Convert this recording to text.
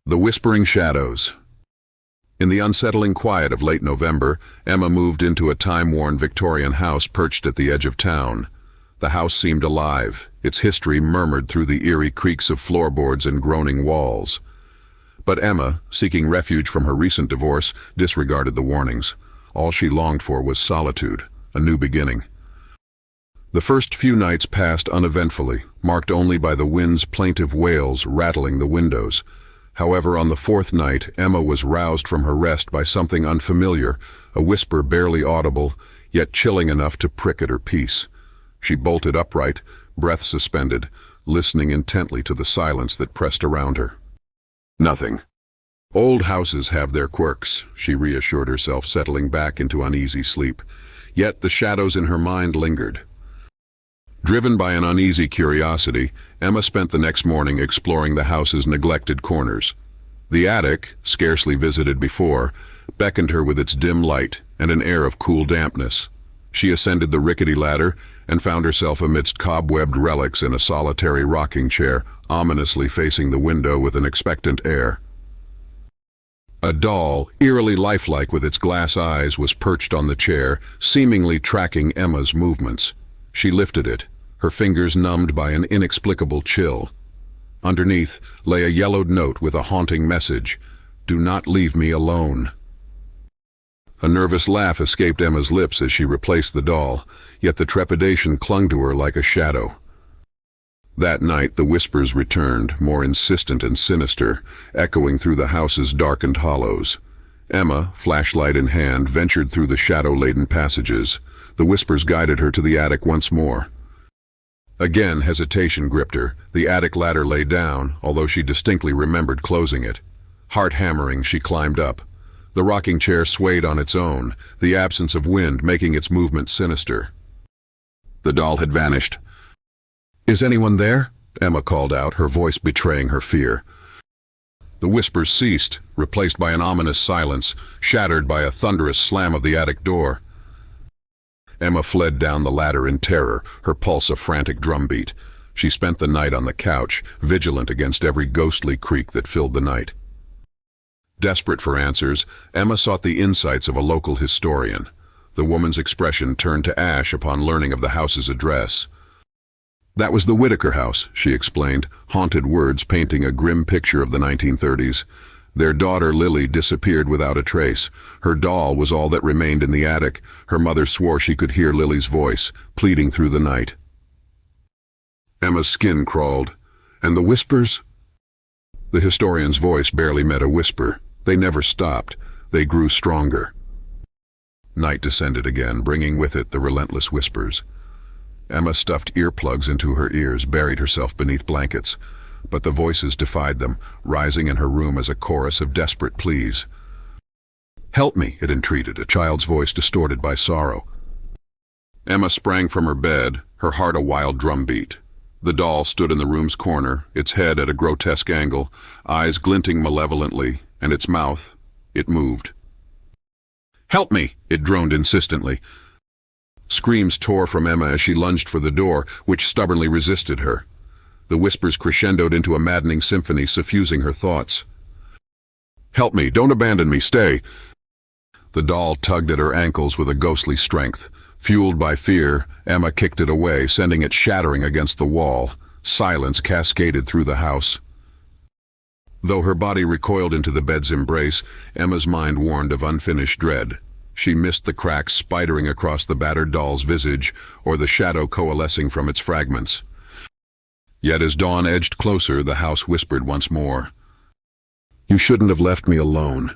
The Whispering Shadows. In the unsettling quiet of late November, Emma moved into a time-worn Victorian house perched at the edge of town. The house seemed alive, its history murmured through the eerie creaks of floorboards and groaning walls. But Emma, seeking refuge from her recent divorce, disregarded the warnings. All she longed for was solitude, a new beginning. The first few nights passed uneventfully, marked only by the wind's plaintive wails rattling the windows. However, on the fourth night, Emma was roused from her rest by something unfamiliar, a whisper barely audible, yet chilling enough to prick at her peace. She bolted upright, breath suspended, listening intently to the silence that pressed around her. Nothing. Old houses have their quirks, she reassured herself, settling back into uneasy sleep. Yet the shadows in her mind lingered. Driven by an uneasy curiosity, Emma spent the next morning exploring the house's neglected corners. The attic, scarcely visited before, beckoned her with its dim light and an air of cool dampness. She ascended the rickety ladder and found herself amidst cobwebbed relics in a solitary rocking chair, ominously facing the window with an expectant air. A doll, eerily lifelike with its glass eyes, was perched on the chair, seemingly tracking Emma's movements. She lifted it, her fingers numbed by an inexplicable chill. Underneath lay a yellowed note with a haunting message: "Do not leave me alone." A nervous laugh escaped Emma's lips as she replaced the doll, yet the trepidation clung to her like a shadow. That night the whispers returned, more insistent and sinister, echoing through the house's darkened hollows. Emma, flashlight in hand, ventured through the shadow-laden passages. The whispers guided her to the attic once more. Again hesitation gripped her. The attic ladder lay down, although she distinctly remembered closing it. Heart hammering, she climbed up. The rocking chair swayed on its own, the absence of wind making its movement sinister. The doll had vanished. "Is anyone there?" Emma called out, her voice betraying her fear. The whispers ceased, replaced by an ominous silence, shattered by a thunderous slam of the attic door. Emma fled down the ladder in terror, her pulse a frantic drumbeat. She spent the night on the couch, vigilant against every ghostly creak that filled the night. Desperate for answers, Emma sought the insights of a local historian. The woman's expression turned to ash upon learning of the house's address. "That was the Whitaker house," she explained, haunted words painting a grim picture of the 1930s. Their daughter Lily disappeared without a trace. Her doll was all that remained in the attic. Her mother swore she could hear Lily's voice, pleading through the night. Emma's skin crawled. And the whispers? The historian's voice barely met a whisper. They never stopped. They grew stronger. Night descended again, bringing with it the relentless whispers. Emma stuffed earplugs into her ears, buried herself beneath blankets. But the voices defied them, rising in her room as a chorus of desperate pleas. "Help me," it entreated, a child's voice distorted by sorrow. Emma sprang from her bed, her heart a wild drumbeat. The doll stood in the room's corner, its head at a grotesque angle, eyes glinting malevolently, and its mouth, it moved. "Help me," it droned insistently. Screams tore from Emma as she lunged for the door, which stubbornly resisted her. The whispers crescendoed into a maddening symphony, suffusing her thoughts. "Help me, don't abandon me, stay." The doll tugged at her ankles with a ghostly strength. Fueled by fear, Emma kicked it away, sending it shattering against the wall. Silence cascaded through the house. Though her body recoiled into the bed's embrace, Emma's mind warned of unfinished dread. She missed the cracks spidering across the battered doll's visage, or the shadow coalescing from its fragments. Yet as dawn edged closer, the house whispered once more. "You shouldn't have left me alone.